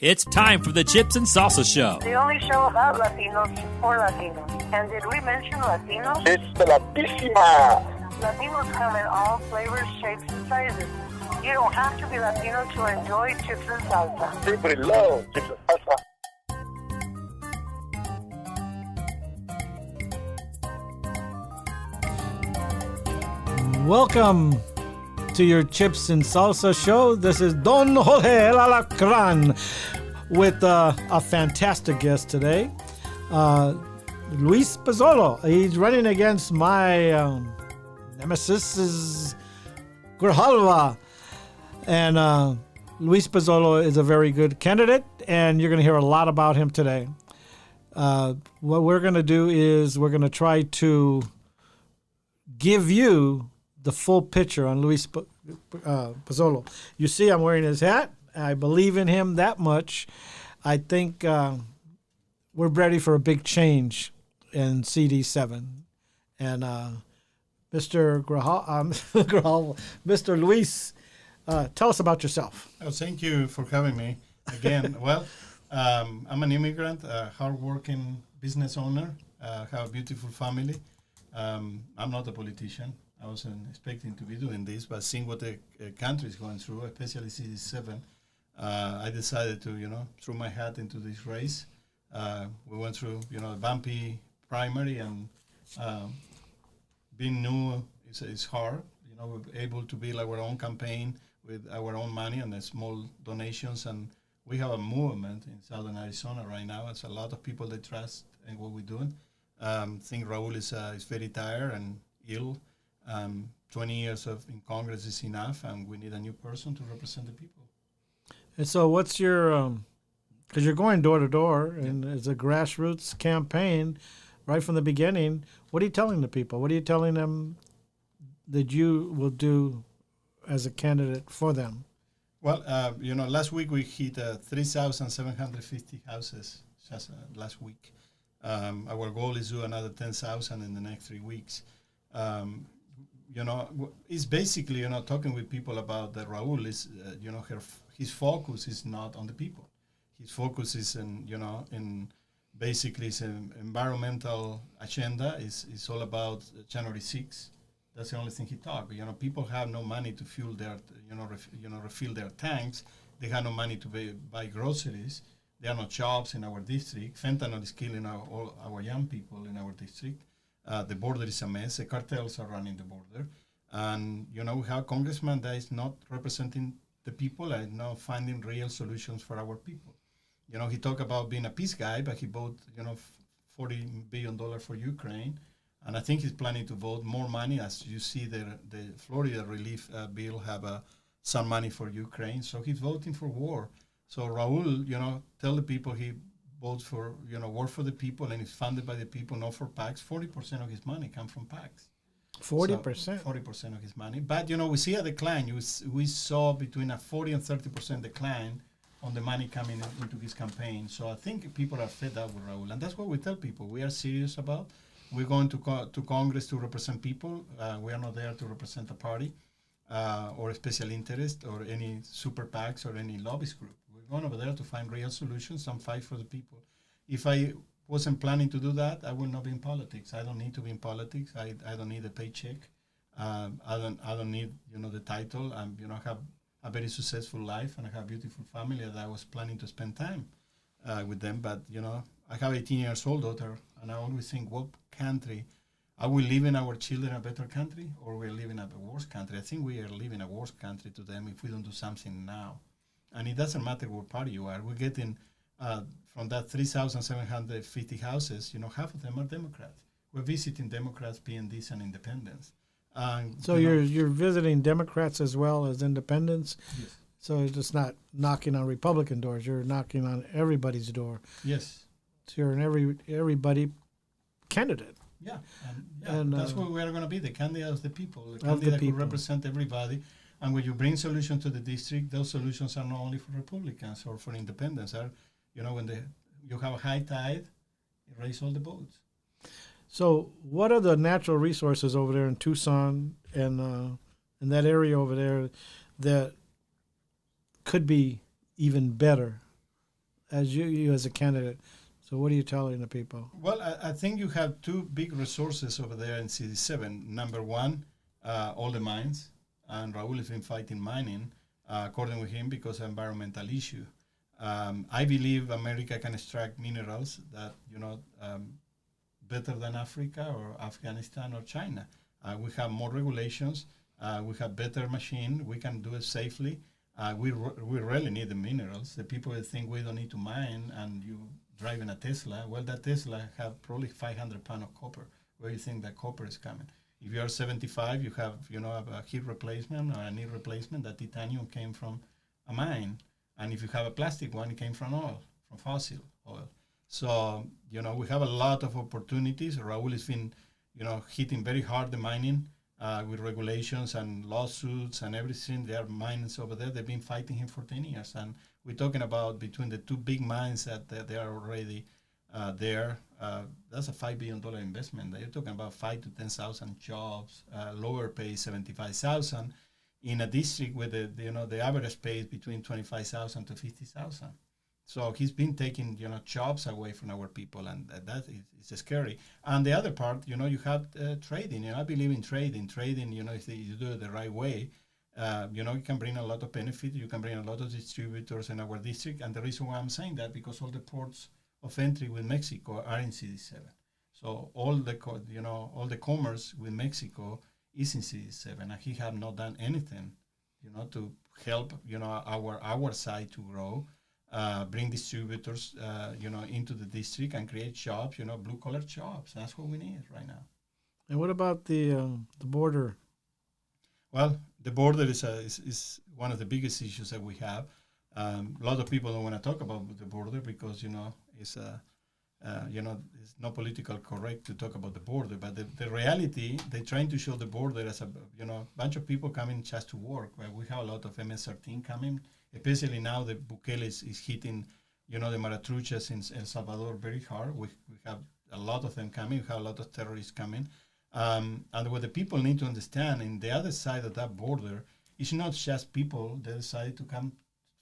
It's time for the Chips and Salsa Show. The only show about Latinos for Latinos. And did we mention Latinos? It's the Latísima. Latinos come in all flavors, shapes, and sizes. You don't have to be Latino to enjoy chips and salsa. People love chips and salsa. Welcome to your Chips and Salsa show. This is Don Jorge El Alacran with a fantastic guest today, Luis Pozzolo. He's running against my nemesis, Grijalva. And Luis Pozzolo is a very good candidate, and you're going to hear a lot about him today. What we're going to do is we're going to try to give you the full picture on Luis Pozzolo. You see I'm wearing his hat. I believe in him that much. I think we're ready for a big change in CD7. And Mr. Grijalva, Mr. Luis, tell us about yourself. Oh, thank you for having me again. Well, I'm an immigrant, a hardworking business owner, have a beautiful family. I'm not a politician. I wasn't expecting to be doing this, but seeing what the country is going through, especially CD7, I decided to, throw my hat into this race. We went through, a bumpy primary, and being new is hard. We're able to build our own campaign with our own money and small donations, and we have a movement in Southern Arizona right now. It's a lot of people that trust in what we're doing. I think Raul is very tired and ill. 20 years in Congress is enough, and we need a new person to represent the people. And so what's your, because you're going door to door, and it's a grassroots campaign right from the beginning. What are you telling the people? What are you telling them that you will do as a candidate for them? Well, last week we hit 3,750 houses just last week. Our goal is to do another 10,000 in the next 3 weeks. It's basically, talking with people about that Raul is, his focus is not on the people. His focus is in basically his environmental agenda is all about January 6th. That's the only thing he talks. People have no money to fuel their, refill their tanks. They have no money to buy groceries. There are no jobs in our district. Fentanyl is killing all our young people in our district. The border is a mess. The cartels are running the border. And, we have a congressman that is not representing the people and not finding real solutions for our people. He talked about being a peace guy, but he bought, $40 billion for Ukraine. And I think he's planning to vote more money. As you see, the Florida relief bill have some money for Ukraine. So he's voting for war. So Raul, tell the people he votes for, work for the people and is funded by the people, not for PACs. 40% of his money comes from PACs. 40%? 40% of his money. But, we see a decline. We saw between a 40 and 30% decline on the money coming into his campaign. So I think people are fed up with Raul. And that's what we tell people. We are serious about. We're going to Congress to represent people. We are not there to represent a party or a special interest or any super PACs or any lobbyist group. We're going over there to find real solutions and fight for the people. If I wasn't planning to do that, I would not be in politics. I don't need to be in politics. I don't need a paycheck. I don't need the title. I have a very successful life and I have a beautiful family that I was planning to spend time with them. But I have 18 years old daughter, and I always think, what country are we leaving our children a better country, or we're living a worse country? I think we are leaving a worse country to them if we don't do something now. And it doesn't matter what party you are. We're getting, from that 3,750 houses, half of them are Democrats. We're visiting Democrats, PNDs, and independents. So you're visiting Democrats as well as independents? Yes. So you're just not knocking on Republican doors. You're knocking on everybody's door. Yes. So you're an everybody candidate. Yeah. And that's what we are going to be, the candidate of the people, the candidate who represent everybody. And when you bring solutions to the district, those solutions are not only for Republicans or for independents. When you have a high tide, it raises all the boats. So what are the natural resources over there in Tucson and in that area over there that could be even better as you as a candidate. So what are you telling the people? Well, I think you have two big resources over there in CD7. Number one, all the mines, and Raul has been fighting mining, according with him, because of environmental issue. I believe America can extract minerals that, better than Africa or Afghanistan or China. We have more regulations. We have better machine. We can do it safely. We really need the minerals. The people that think we don't need to mine and you driving a Tesla, well, that Tesla have probably 500 pounds of copper. Where do you think that copper is coming? If you are 75, you have, a hip replacement or a knee replacement. That titanium came from a mine. And if you have a plastic one, it came from oil, from fossil oil. So, we have a lot of opportunities. Raul has been, hitting very hard the mining with regulations and lawsuits and everything. There are mines over there. They've been fighting him for 10 years. And we're talking about between the two big mines that they are already there. That's a $5 billion investment. You're talking about 5 to 10,000 jobs, lower pay 75,000 in a district where the average pay is between 25,000 to 50,000. So he's been taking jobs away from our people, and that is scary. And the other part, you have trading. I believe in trading. Trading, if you do it the right way, you can bring a lot of benefit. You can bring a lot of distributors in our district. And the reason why I'm saying that, because all the ports of entry with Mexico are in CD7. So all the commerce with Mexico is in CD7, and he have not done anything, to help, our side to grow, bring distributors, into the district and create jobs, blue collar jobs. That's what we need right now. And what about the border? Well, the border is one of the biggest issues that we have. A lot of people don't want to talk about the border because, it's it's not political correct to talk about the border. But the reality, they're trying to show the border as a, bunch of people coming just to work. Well, we have a lot of MS-13 coming, especially now the Bukele is hitting, the Maratruchas in El Salvador very hard. We have a lot of them coming. We have a lot of terrorists coming. And what the people need to understand, in the other side of that border, it's not just people that decide to come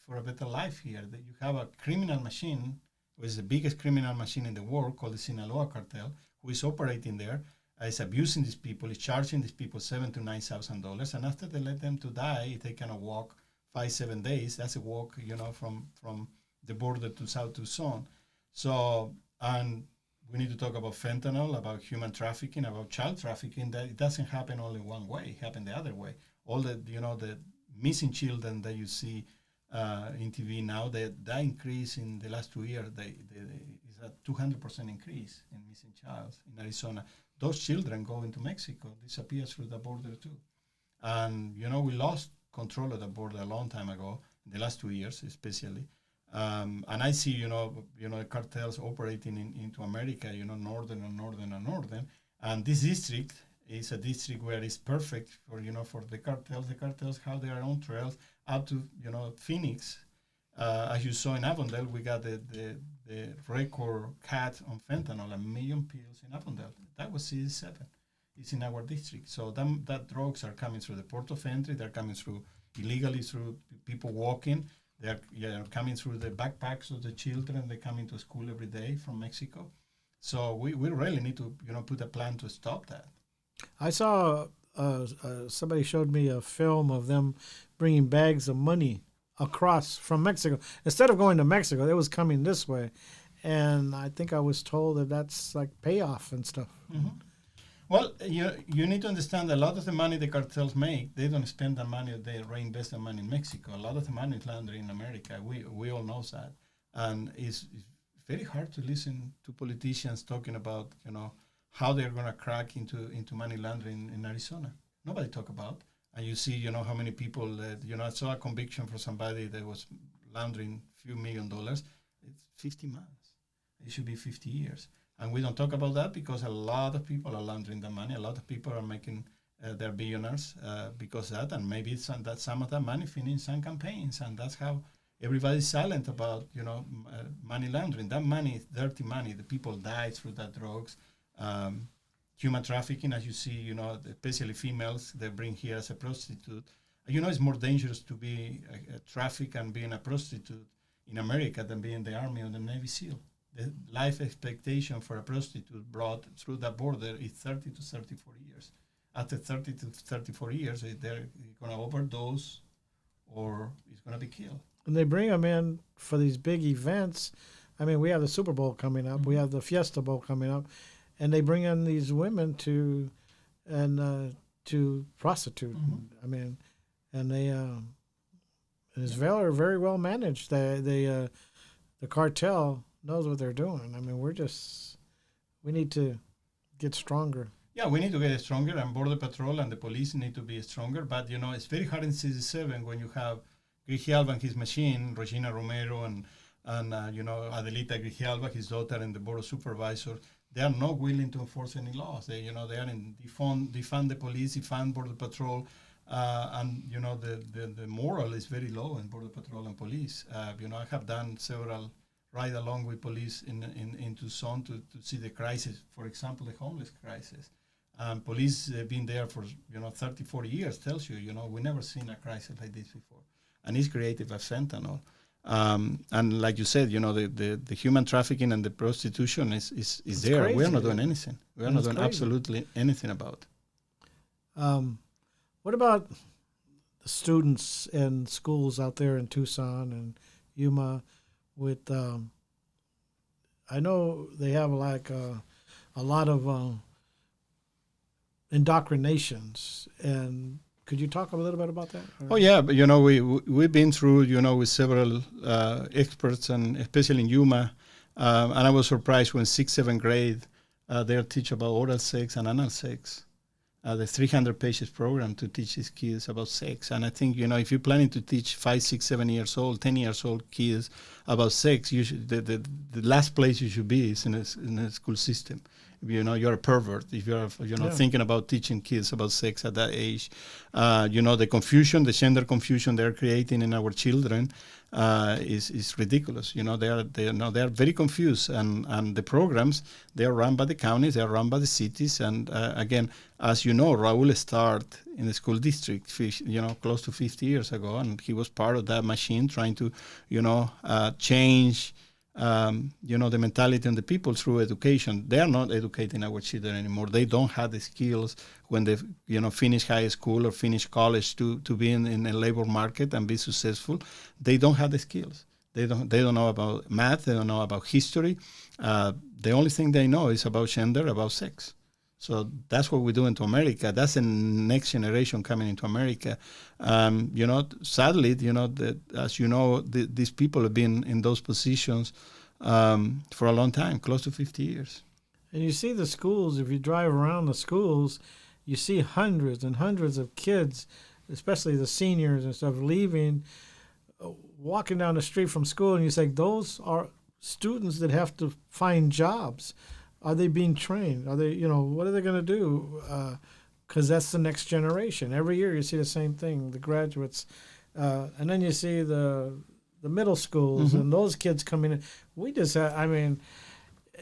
for a better life here. That you have a criminal machine, which is the biggest criminal machine in the world, called the Sinaloa cartel, who is operating there, is abusing these people, is charging these people $7,000 to $9,000, and after they let them to die, if they cannot walk 5-7 days, that's a walk, from the border to South Tucson. So, and we need to talk about fentanyl, about human trafficking, about child trafficking. That it doesn't happen only one way; it happens the other way. All the the missing children that you see in TV now, that increase in the last 2 years, is a 200% increase in missing child in Arizona. Those children go into Mexico, disappear through the border too. And, we lost control of the border a long time ago, in the last 2 years especially. And I see, cartels operating into America, northern and northern and northern. And this district is a district where it's perfect for, for the cartels. The cartels have their own trails up to, Phoenix. As you saw in Avondale, we got the record cut on fentanyl, 1 million pills in Avondale. That was CD7. It's in our district. So that drugs are coming through the port of entry. They're coming through illegally through people walking. They're coming through the backpacks of the children. They're coming to school every day from Mexico. So we really need to, put a plan to stop that. I saw somebody showed me a film of them bringing bags of money across from Mexico. Instead of going to Mexico, they was coming this way. And I think I was told that that's like payoff and stuff. Mm-hmm. Well, you need to understand that a lot of the money the cartels make, they don't spend the money, they reinvest the money in Mexico. A lot of the money is landed in America. We all know that. And it's very hard to listen to politicians talking about, how they're going to crack into money laundering in Arizona. Nobody talk about. And you see, how many people, I saw a conviction for somebody that was laundering a few $1 million. It's 50 months. It should be 50 years. And we don't talk about that because a lot of people are laundering the money. A lot of people are making their billionaires because of that. And maybe some of that money finishes some campaigns. And that's how everybody's silent about, money laundering. That money is dirty money. The people die through that drugs. Human trafficking, as you see, especially females, they bring here as a prostitute. It's more dangerous to be a traffic and being a prostitute in America than being the Army or the Navy SEAL. The life expectation for a prostitute brought through that border is 30 to 34 years. After 30 to 34 years, they're going to overdose or is going to be killed. And they bring them in for these big events. I mean, we have the Super Bowl coming up. We have the Fiesta Bowl coming up. And they bring in these women to prostitute. I mean, and they it's very, very well managed. The cartel knows what they're doing. I mean, we need to get stronger. Yeah, we need to get stronger, and Border Patrol and the police need to be stronger. But, it's very hard in 67 when you have Grijalva and his machine, Regina Romero, and Adelita Grijalva, his daughter, and the border supervisor. They are not willing to enforce any laws. They are in defund the police, defund Border Patrol, and the moral is very low in Border Patrol and police. I have done several ride along with police in Tucson to see the crisis. For example, the homeless crisis. Police been there for 30, 40 years. Tells you, we never seen a crisis like this before, and it's created by fentanyl. And like you said, the human trafficking and the prostitution is there. Crazy. We're not doing anything. We're not doing crazy. absolutely anything about it. What about the students in schools out there in Tucson and Yuma? With I know they have like a lot of indoctrinations, and could you talk a little bit about that? Oh yeah, but we've been through with several experts, and especially in Yuma, and I was surprised when 6th, 7th grade they'll teach about oral sex and anal sex. The 300 pages program to teach these kids about sex, and I think if you're planning to teach 5, 6, 7 years old, 10 years old kids about sex, you should the last place you should be is in a school system. If you're a pervert, if you're thinking about teaching kids about sex at that age, the confusion, the gender confusion they're creating in our children is ridiculous. They are very confused, and the programs, they are run by the counties, they are run by the cities, and again, as you know, Raul started in the school district, close to 50 years ago, and he was part of that machine trying to, change. The mentality and the people through education. They are not educating our children anymore. They don't have the skills when they finish high school or finish college to be in a labor market and be successful. They don't have the skills. They don't know about math. They don't know about history. The only thing they know is about gender, about sex. So that's what we do into America. That's the next generation coming into America. Sadly, these people have been in those positions for a long time, close to 50 years. And you see the schools, if you drive around the schools, you see hundreds and hundreds of kids, especially the seniors and stuff, leaving, walking down the street from school, and you say, those are students that have to find jobs. Are they being trained? Are they, what are they going to do? Because that's the next generation. Every year you see the same thing, the graduates. And then you see the middle schools and those kids coming in. We just, and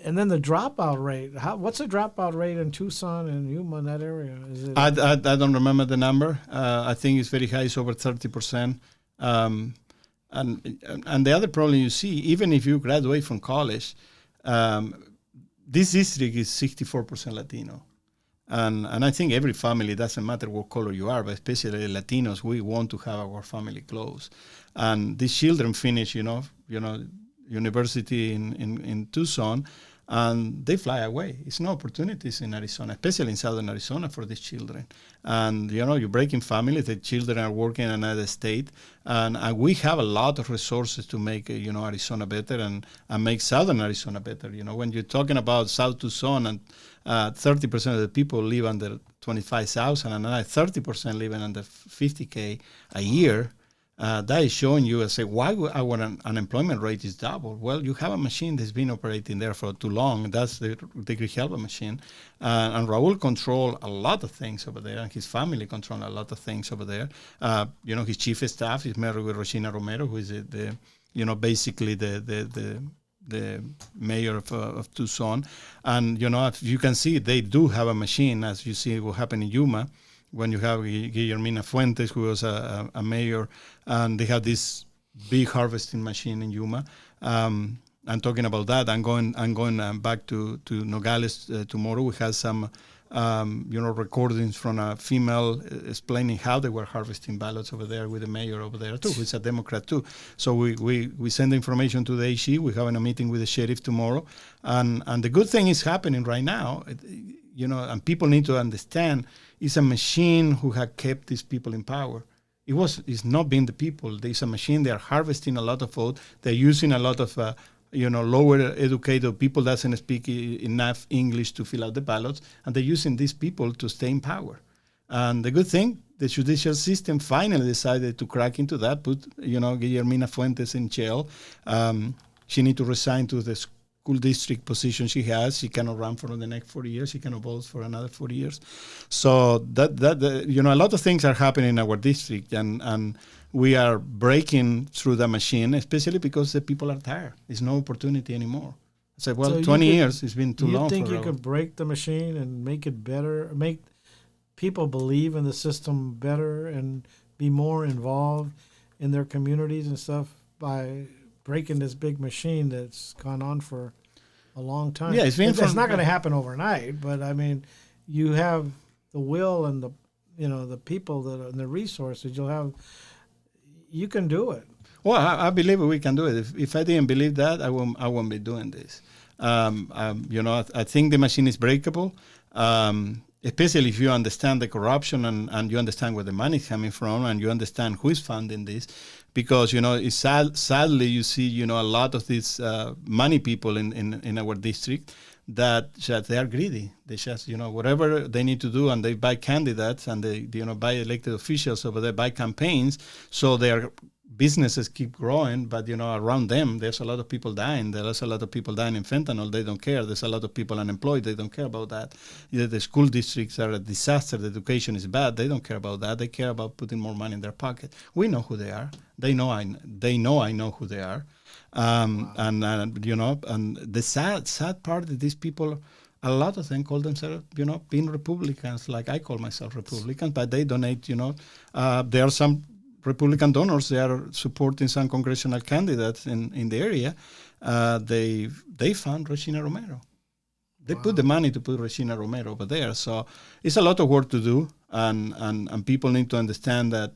then the dropout rate. What's the dropout rate in Tucson and Yuma, in that area? Is it? I don't remember the number. I think it's very high. It's over 30%. And the other problem you see, even if you graduate from college, this district is 64% Latino. And I think every family, doesn't matter what color you are, but especially Latinos, we want to have our family close. And these children finish, university in Tucson, and they fly away. It's no opportunities in Arizona, especially in southern Arizona for these children. And, you're breaking families. The children are working in another state. And we have a lot of resources to make, Arizona better and make southern Arizona better. When you're talking about South Tucson and 30% of the people live under 25,000 and another 30% living under 50K a year, that is showing you, why our unemployment rate is double. Well, you have a machine that's been operating there for too long. That's the Grijalva machine. And Raul control a lot of things over there, and his family control a lot of things over there. His chief of staff is married with Regina Romero, who is basically the mayor of Tucson. And, as you can see, they do have a machine, as you see what happened in Yuma, when you have Guillermina Fuentes, who was a mayor, and they have this big harvesting machine in Yuma. I'm talking about that. I'm going back to Nogales tomorrow. We have some recordings from a female explaining how they were harvesting ballots over there with the mayor over there too, who's a Democrat too. So we send the information to the AG. We're having a meeting with the sheriff tomorrow, and the good thing is happening right now. And people need to understand it's a machine who had kept these people in power. It's not been the people. There's a machine. They are harvesting a lot of vote. They're using a lot of lower educated people doesn't speak enough English to fill out the ballots, and they're using these people to stay in power. And the good thing, the judicial system finally decided to crack into that, put Guillermina Fuentes in jail. She need to resign to the school district position she has. She cannot run for the next 4 years. She cannot vote for another 4 years. So that a lot of things are happening in our district, and we are breaking through the machine, especially because the people are tired. There's no opportunity anymore. I said, well, 20 years, it's been too long. You think you could break the machine and make it better, make people believe in the system better and be more involved in their communities and stuff by breaking this big machine that's gone on for a long time? Yeah, it's not going to happen overnight, but I mean, you have the will and the people and the resources. You can do it. Well, I believe we can do it. If I didn't believe that, I won't be doing this. I think the machine is breakable, especially if you understand the corruption and you understand where the money is coming from and you understand who is funding this. Because, it's sadly, you see, a lot of these money people in our district that they are greedy. They just, whatever they need to do, and they buy candidates and they, buy elected officials over there, buy campaigns, so their businesses keep growing. But, around them, there's a lot of people dying. There's a lot of people dying in fentanyl. They don't care. There's a lot of people unemployed. They don't care about that. The school districts are a disaster. The education is bad. They don't care about that. They care about putting more money in their pocket. We know who they are. They know I know who they are. And the sad part that these people, a lot of them call themselves, being Republicans, like I call myself Republican, but they donate, there are some Republican donors, they are supporting some congressional candidates in the area. They found Regina Romero. They put the money to put Regina Romero over there. So it's a lot of work to do, and people need to understand that.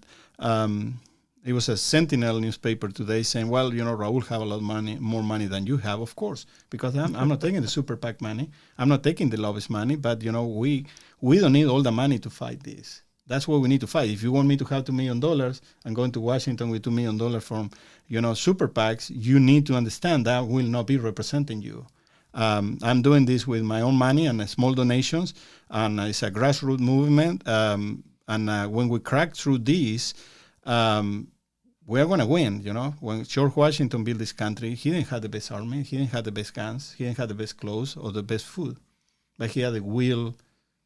It was a Sentinel newspaper today saying, well, Raul have a lot of money, more money than you have, of course, because I'm not taking the super PAC money. I'm not taking the lobbyist money, but, we don't need all the money to fight this. That's what we need to fight. If you want me to have $2 million and going to Washington with $2 million from, super PACs, you need to understand that will not be representing you. I'm doing this with my own money and small donations, and it's a grassroots movement. When we crack through this, we're going to win, When George Washington built this country, he didn't have the best army, he didn't have the best guns, he didn't have the best clothes or the best food, but he had the will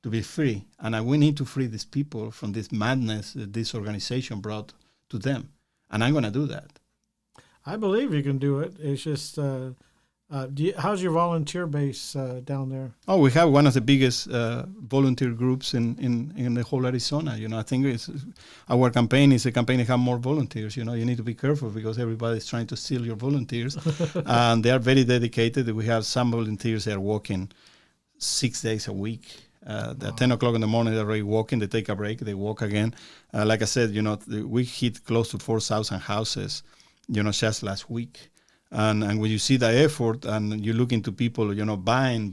to be free. And we need to free these people from this madness that this organization brought to them. And I'm going to do that. I believe you can do it. It's just, how's your volunteer base down there? Oh, we have one of the biggest volunteer groups in the whole Arizona. I think our campaign is a campaign that have more volunteers. You need to be careful because everybody's trying to steal your volunteers. And they are very dedicated. We have some volunteers that are working 6 days a week. At 10 o'clock in the morning, they're already walking. They take a break. They walk again. Like I said, we hit close to 4,000 houses, just last week. And when you see the effort and you look into people, buying,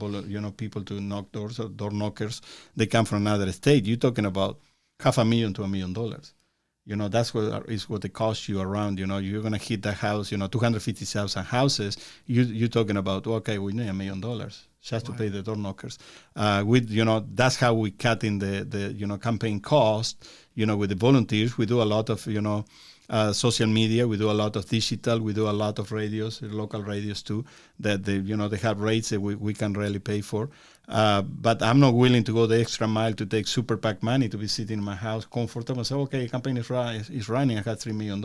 people to knock doors or door knockers, they come from another state. You're talking about $500,000 to $1 million. That's what it costs you around. You're going to hit that house, 250,000 houses. You're talking about, okay, we need $1 million just to pay the door knockers. That's how we cut in the campaign cost. With the volunteers, we do a lot of, social media. We do a lot of digital. We do a lot of radios, local radios too, that they have rates that we can really pay for. But I'm not willing to go the extra mile to take super PAC money to be sitting in my house comfortable and say, okay, campaign is running. I have $3 million,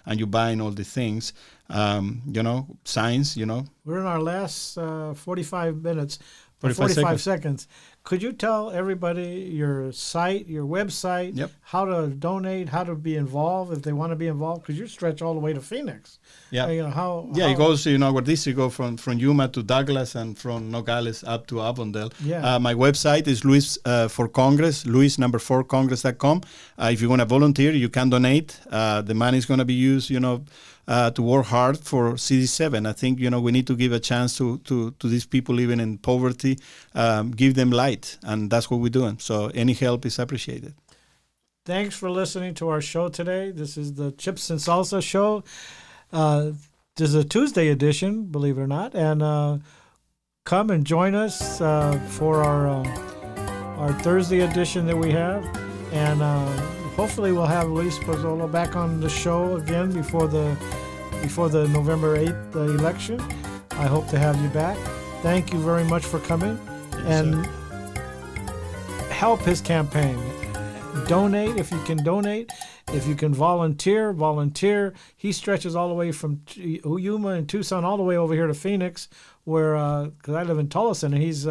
and you're buying all these things, signs. We're in our last 45 minutes. 45 seconds. Could you tell everybody your site, your website, Yep. how to donate, how to be involved if they want to be involved? Because you stretch all the way to Phoenix. Yeah. You know, how? It goes, where this you go from Yuma to Douglas and from Nogales up to Avondale. Yeah. My website is Luis for Congress, Luis4Congress.com. If you want to volunteer, you can donate. The money is going to be used, to work hard for CD7. I think, we need to give a chance to these people living in poverty, give them light, and that's what we're doing. So any help is appreciated. Thanks for listening to our show today. This is the Chips and Salsa Show. This is a Tuesday edition, believe it or not, and come and join us for our Thursday edition that we have, and hopefully we'll have Luis Pozzolo back on the show again before the November 8th election. I hope to have you back. Thank you very much for coming, and help his campaign. Donate if you can donate. If you can volunteer. He stretches all the way from Yuma and Tucson all the way over here to Phoenix, where because I live in Tolleson and he's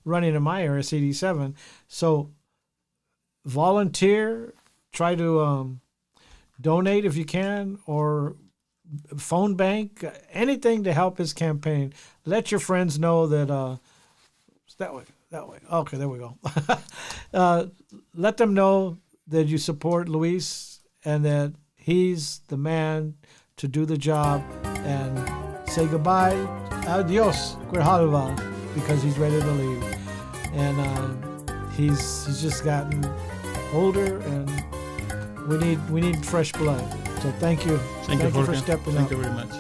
running in my area, CD7. So volunteer. Try to donate if you can, or phone bank, anything to help his campaign. Let your friends know that it's that way. Okay, there we go. Let them know that you support Luis and that he's the man to do the job, and say goodbye, adios, Grijalva, because he's ready to leave. And he's just gotten older, and we need fresh blood. So thank you. Thank you for Jorge. stepping up. Thank you very much.